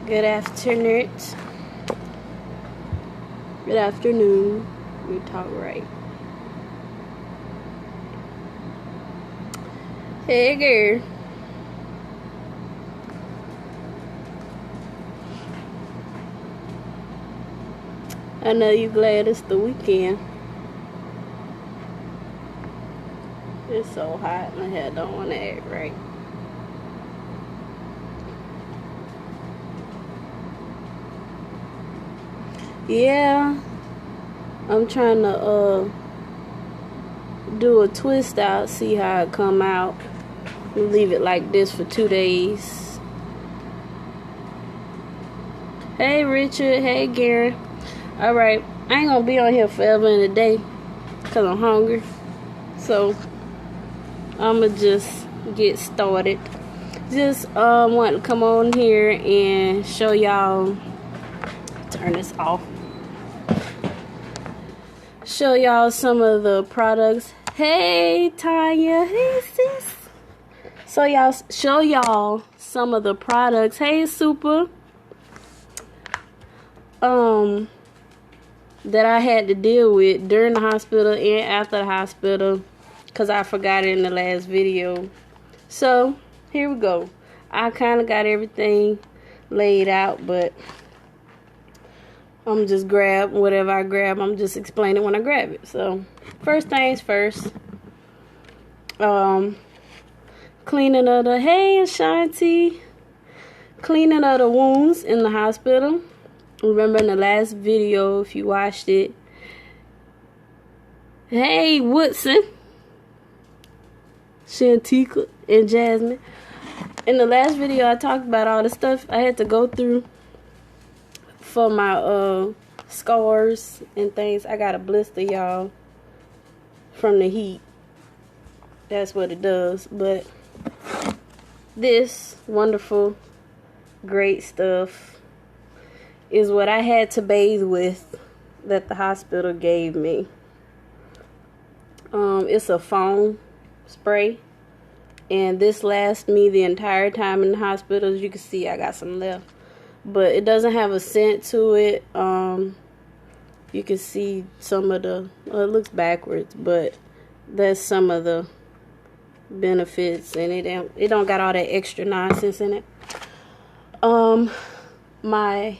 Good afternoon. Good afternoon. You talk right. Hey, girl. I know you glad it's the weekend. It's so hot. My head don't want to act right. Yeah, I'm trying to do a twist out, see how it come out. Leave it like this for 2 days. Hey Richard, hey Gary. Alright, I ain't gonna be on here forever in a day because I'm hungry. So I'ma just get started. Just want to come on here and show y'all, turn this off, show y'all some of the products. Hey Tanya, hey sis. So y'all, show y'all some of the products. Hey Super. That I had to deal with during the hospital and after the hospital, because I forgot it in the last video. So here we go. I kind of got everything laid out, but I'm just grab whatever I grab. I'm just explaining when I grab it. So first things first, cleaning of the, hey Ashanti, cleaning of the wounds in the hospital. Remember in the last video, if you watched it, hey Woodson, Shantika, and Jasmine. In the last video, I talked about all the stuff I had to go through for my scars and things. I got a blister, y'all, from the heat. That's what it does. But this wonderful, great stuff is what I had to bathe with that the hospital gave me. It's a foam spray, and this lasts me the entire time in the hospital. As you can see, I got some left, but it doesn't have a scent to it. You can see some of the, well, it looks backwards, but that's some of the benefits, and it don't got all that extra nonsense in it. My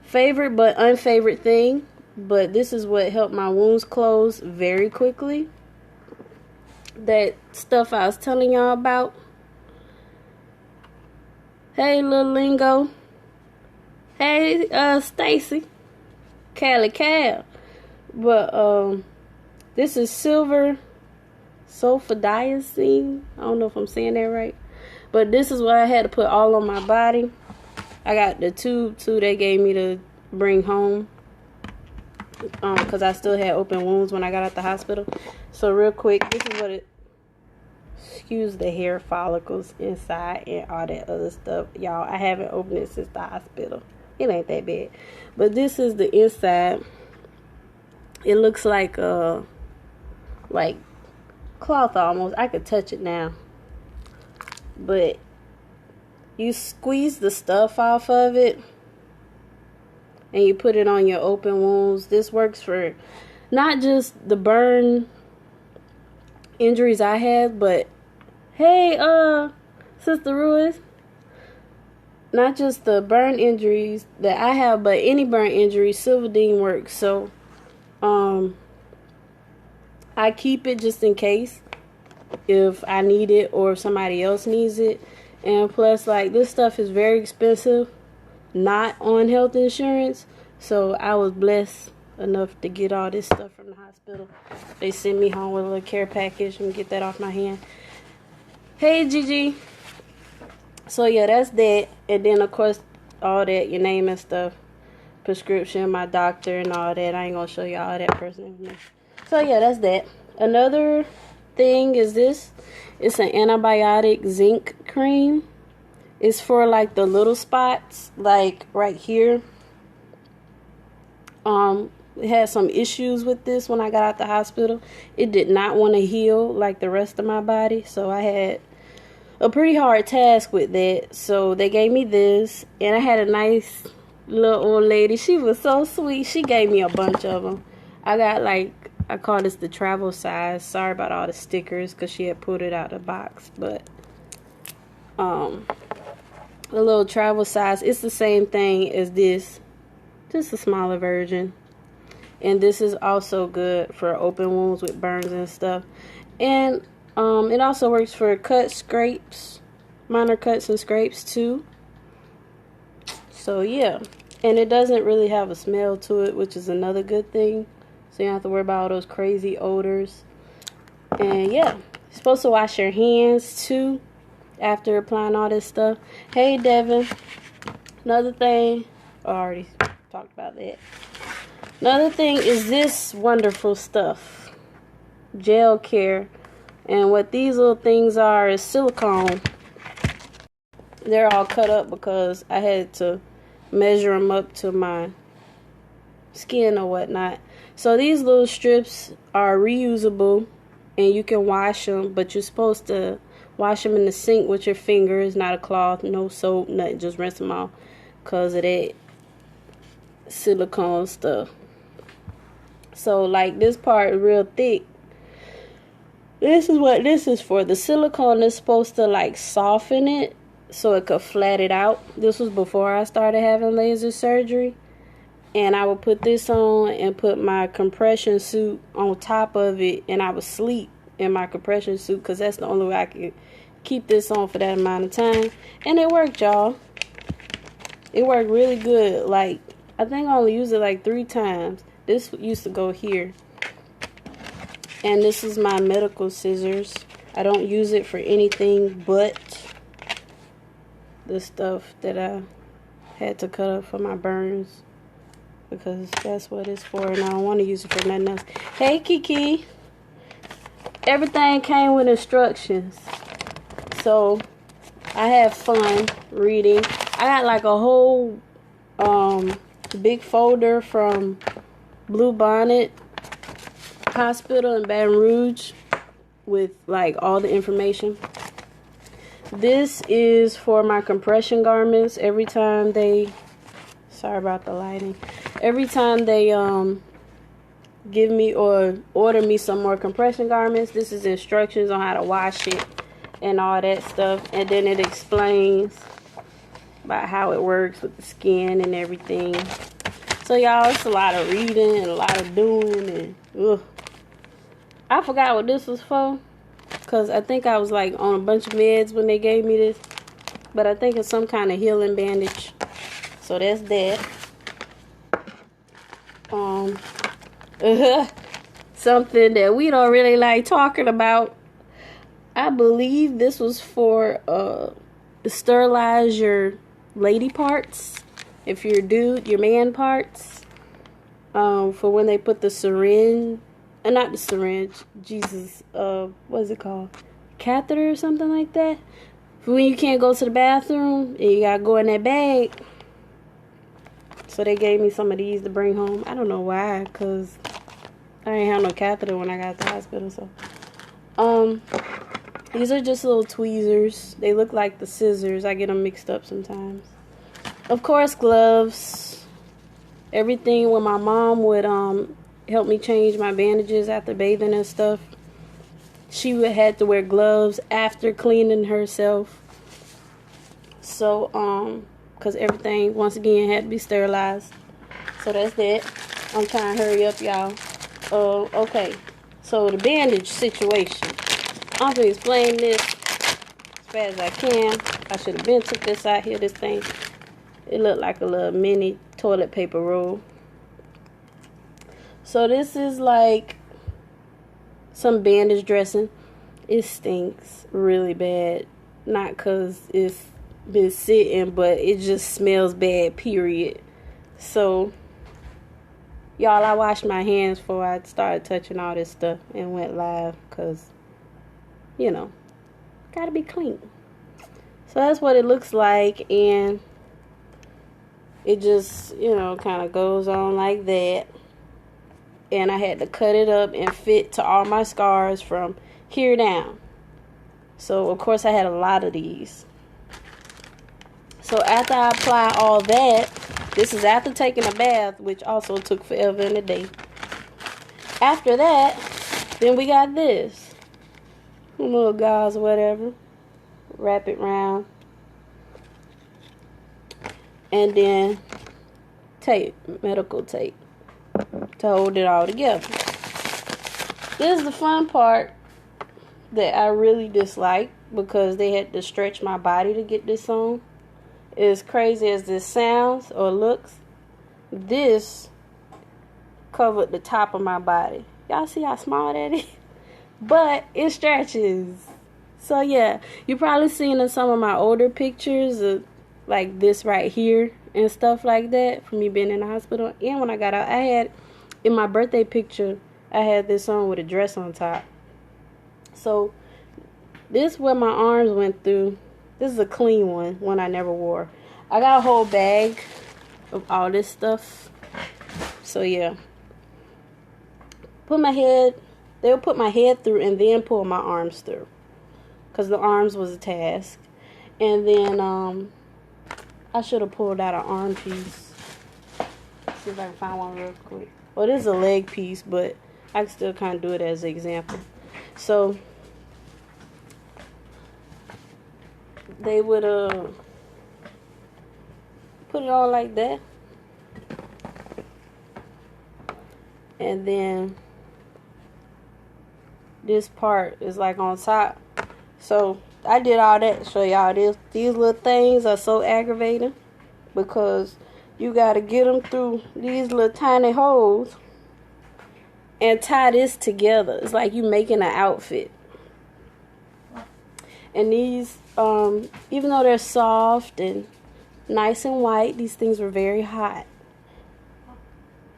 favorite but unfavorite thing, but this is what helped my wounds close very quickly. That stuff I was telling y'all about. Hey, little Lingo. Hey, Stacy. Callie Cal. But, this is silver sulfadiazine. I don't know if I'm saying that right. But this is what I had to put all on my body. I got the tube too they gave me to bring home, because I still had open wounds when I got out the hospital. So real quick, this is what it, excuse the hair follicles inside and all that other stuff, y'all. I haven't opened it since the hospital. It ain't that bad, but this is the inside. It looks like cloth almost. I could touch it now, but you squeeze the stuff off of it and you put it on your open wounds. This works for not just the burn injuries I had, but hey, Sister Ruiz, not just the burn injuries that I have, but any burn injury, Silvadene works. So I keep it just in case if I need it or if somebody else needs it. And plus, like, this stuff is very expensive, not on health insurance. So I was blessed enough to get all this stuff from the hospital. They sent me home with a little care package. Let me get that off my hand. Hey, Gigi. So yeah, that's that. And then of course, all that, your name and stuff, prescription, my doctor and all that. I ain't gonna show you all that personal information. So yeah, that's that. Another thing is this. It's an antibiotic zinc cream. It's for like the little spots, like right here. It had some issues with this when I got out the hospital. It did not want to heal like the rest of my body, so I had a pretty hard task with that. So they gave me this, and I had a nice little old lady. She was so sweet. She gave me a bunch of them. I got I call this the travel size. Sorry about all the stickers because she had put it out of the box, but the little travel size, it's the same thing as this, just a smaller version. And this is also good for open wounds with burns and stuff. And it also works for cuts, scrapes, minor cuts and scrapes too. So yeah, and it doesn't really have a smell to it, which is another good thing. So you don't have to worry about all those crazy odors. And yeah, you're supposed to wash your hands too after applying all this stuff. Hey Devin, another thing, I already talked about that. Another thing is this wonderful stuff, gel care. And what these little things are is silicone. They're all cut up because I had to measure them up to my skin or whatnot. So these little strips are reusable and you can wash them, but you're supposed to wash them in the sink with your fingers, not a cloth, no soap, nothing. Just rinse them off because of that silicone stuff. So like this part is real thick. This is what this is for. The silicone is supposed to like soften it so it could flat it out. This was before I started having laser surgery. And I would put this on and put my compression suit on top of it, and I would sleep in my compression suit because that's the only way I could keep this on for that amount of time. And it worked, y'all. It worked really good. Like, I think I only used it like 3 times. This used to go here. And this is my medical scissors. I don't use it for anything but the stuff that I had to cut up for my burns, because that's what it's for, and I don't want to use it for nothing else. Hey Kiki, everything came with instructions, so I had fun reading. I got like a whole big folder from Blue Bonnet Hospital in Baton Rouge with like all the information. This is for my compression garments. Every time they, sorry about the lighting, every time they give me or order me some more compression garments, this is instructions on how to wash it and all that stuff. And then it explains about how it works with the skin and everything. So y'all, it's a lot of reading and a lot of doing, and ugh. I forgot what this was for, because I think I was like on a bunch of meds when they gave me this. But I think it's some kind of healing bandage. So that's that. Something that we don't really like talking about. I believe this was for sterilize your lady parts. If you're a dude, your man parts. For when they put the syringe, not the syringe, Jesus, what's it called? Catheter or something like that. For when you can't go to the bathroom and you gotta go in that bag. So they gave me some of these to bring home. I don't know why, because I ain't have no catheter when I got to the hospital. So, these are just little tweezers. They look like the scissors. I get them mixed up sometimes. Of course, gloves. Everything when my mom would help me change my bandages after bathing and stuff, she would have to wear gloves after cleaning herself. So, because everything, once again, had to be sterilized. So that's that. I'm trying to hurry up, y'all. Okay. So the bandage situation. I'm going to explain this as fast as I can. I should have been took this out here, this thing. It looked like a little mini toilet paper roll. So this is like some bandage dressing. It stinks really bad. Not because it's been sitting, but it just smells bad, period. So, y'all, I washed my hands before I started touching all this stuff and went live because, you know, gotta be clean. So that's what it looks like, and it just, you know, kind of goes on like that. And I had to cut it up and fit to all my scars from here down. So, of course, I had a lot of these. So, after I apply all that, this is after taking a bath, which also took forever and a day. After that, then we got this. Little gauze, whatever. Wrap it round. And then tape, medical tape, to hold it all together. This is the fun part that I really dislike, because they had to stretch my body to get this on. As crazy as this sounds or looks, this covered the top of my body. Y'all see how small that is? But it stretches. So yeah, you probably seen in some of my older pictures of like this right here and stuff like that from me being in the hospital. And when I got out, I had, in my birthday picture, I had this on with a dress on top. So this is where my arms went through. This is a clean one I never wore. I got a whole bag of all this stuff. So yeah. They'll put my head through and then pull my arms through, because the arms was a task. And then I should have pulled out an arm piece. See if I can find one real quick. Well, this is a leg piece, but I can still kind of do it as an example. So they would put it on like that, and then this part is like on top. So I did all that to show y'all this. These little things are so aggravating, because you got to get them through these little tiny holes and tie this together. It's like you making an outfit. And these, even though they're soft and nice and white, these things were very hot.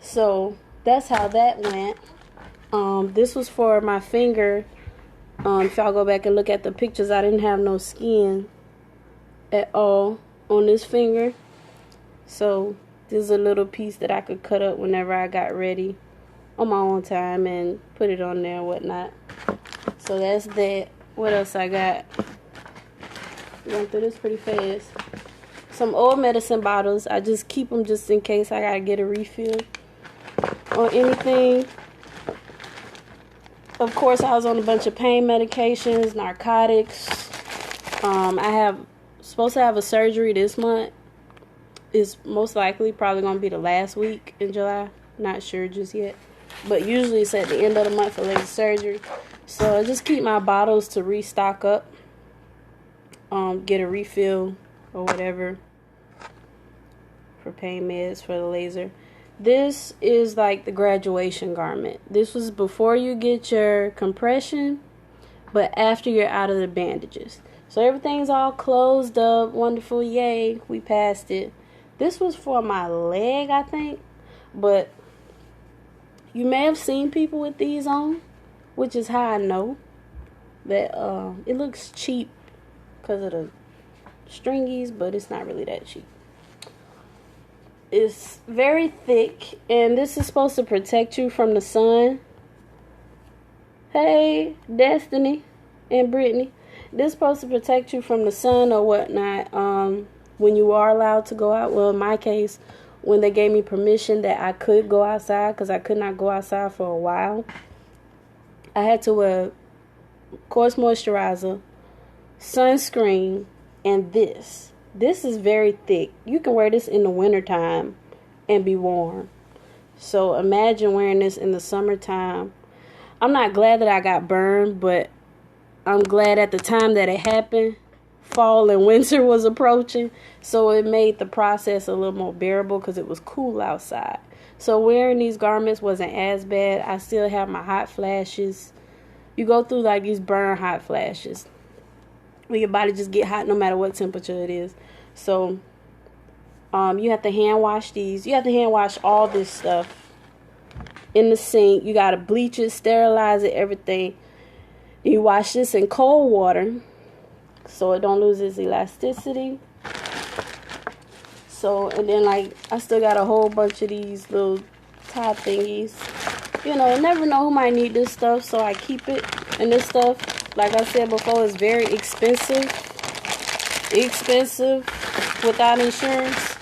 So that's how that went. This was for my finger. If y'all go back and look at the pictures, I didn't have no skin at all on this finger. So this is a little piece that I could cut up whenever I got ready on my own time and put it on there and whatnot. So that's that. What else I got? Going through this pretty fast. Some old medicine bottles. I just keep them just in case I gotta get a refill on anything. Of course, I was on a bunch of pain medications, narcotics. I supposed to have a surgery this month. It's most likely probably going to be the last week in July. Not sure just yet. But usually it's at the end of the month for laser surgery. So I just keep my bottles to restock up. Get a refill or whatever for pain meds for the laser. This is like the graduation garment. This was before you get your compression, but after you're out of the bandages. So everything's all closed up. Wonderful. Yay. We passed it. This was for my leg, I think. But you may have seen people with these on, which is how I know that it looks cheap because of the stringies, but it's not really that cheap. It's very thick, and this is supposed to protect you from the sun. Hey, Destiny and Brittany. This is supposed to protect you from the sun or whatnot when you are allowed to go out. Well, in my case, when they gave me permission that I could go outside, because I could not go outside for a while, I had to wear, of course, moisturizer, sunscreen, and this. This is very thick. You can wear this in the wintertime and be warm. So imagine wearing this in the summertime. I'm not glad that I got burned, but I'm glad at the time that it happened, fall and winter was approaching. So it made the process a little more bearable because it was cool outside. So wearing these garments wasn't as bad. I still have my hot flashes. You go through like these burn hot flashes, when your body just get hot no matter what temperature it is. So you have to hand wash these. You have to hand wash all this stuff in the sink. You got to bleach it, sterilize it, everything. You wash this in cold water so it don't lose its elasticity. So, and then like I still got a whole bunch of these little tie thingies. You know, never know who might need this stuff, so I keep it. And this stuff like I said before, it's very expensive without insurance.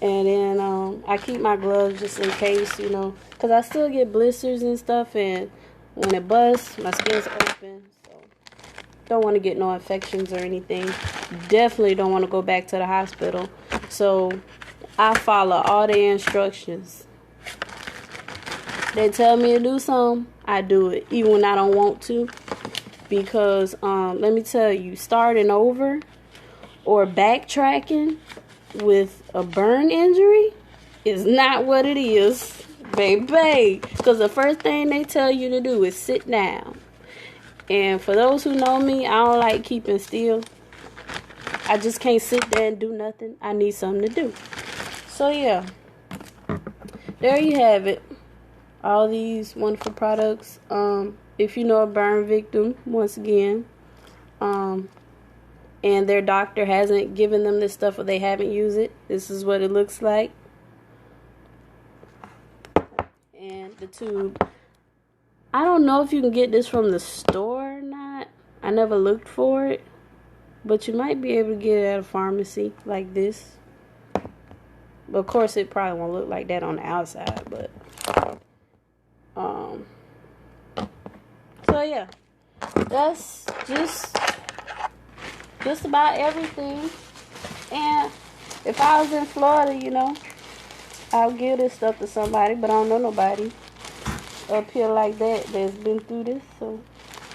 And then I keep my gloves just in case, you know, because I still get blisters and stuff, and when it busts, my skin's open, so don't want to get no infections or anything. Definitely don't want to go back to the hospital. So I follow all the instructions. They tell me to do something, I do it, even when I don't want to. Because let me tell you, starting over or backtracking with a burn injury is not what it is, baby. Because the first thing they tell you to do is sit down. And for those who know me, I don't like keeping still. I just can't sit there and do nothing. I need something to do. So yeah, there you have it. All these wonderful products. If you know a burn victim, once again, and their doctor hasn't given them this stuff or they haven't used it, this is what it looks like. And the tube. I don't know if you can get this from the store or not. I never looked for it. But you might be able to get it at a pharmacy like this. But of course it probably won't look like that on the outside, but so yeah. That's just about everything. And if I was in Florida, you know, I'll give this stuff to somebody, but I don't know nobody up here like that that's been through this. So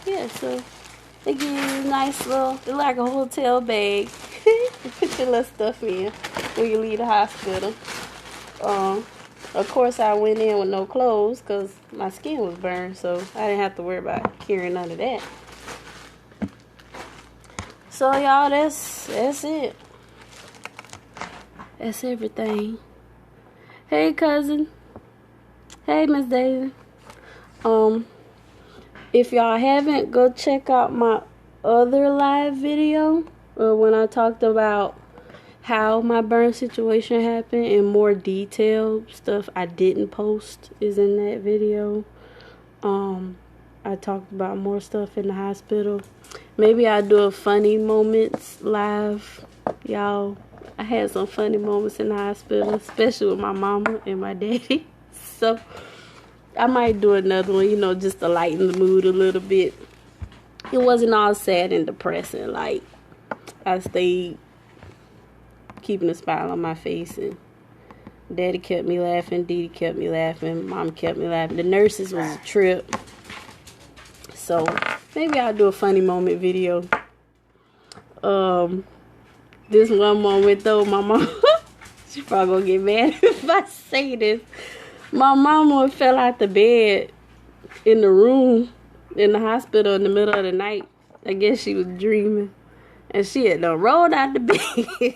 yeah, so they give you a nice little, it's like a hotel bag. You put your little stuff in when you leave the hospital. Of course I went in with no clothes because my skin was burned, so I didn't have to worry about carrying none of that. So y'all, that's it. That's everything. Hey cousin. Hey Miss Daisy. If y'all haven't, go check out my other live video when I talked about how my burn situation happened in more detail. Stuff I didn't post is in that video. I talked about more stuff in the hospital. Maybe I'll do a funny moments live. Y'all, I had some funny moments in the hospital, especially with my mama and my daddy. So I might do another one, you know, just to lighten the mood a little bit. It wasn't all sad and depressing. Like, I stayed keeping a smile on my face, and daddy kept me laughing, Dee kept me laughing, mom kept me laughing. The nurses was a trip. So maybe I'll do a funny moment video. This one moment though, my mom, she probably gonna get mad if I say this. My mama fell out the bed in the room in the hospital in the middle of the night. I guess she was dreaming. And she had done rolled out the bed.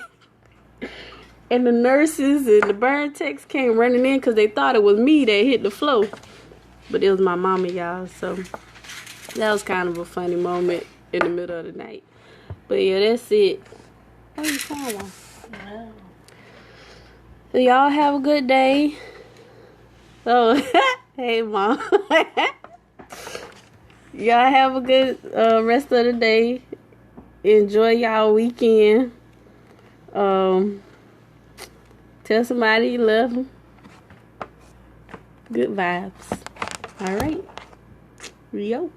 And the nurses and the burn techs came running in because they thought it was me that hit the floor. But it was my mama, y'all. So that was kind of a funny moment in the middle of the night. But yeah, that's it. Oh, you found one. Wow. So y'all have a good day. Oh, hey mom. Y'all have a good rest of the day. Enjoy y'all weekend. Tell somebody you love them. Good vibes. All right. Rio.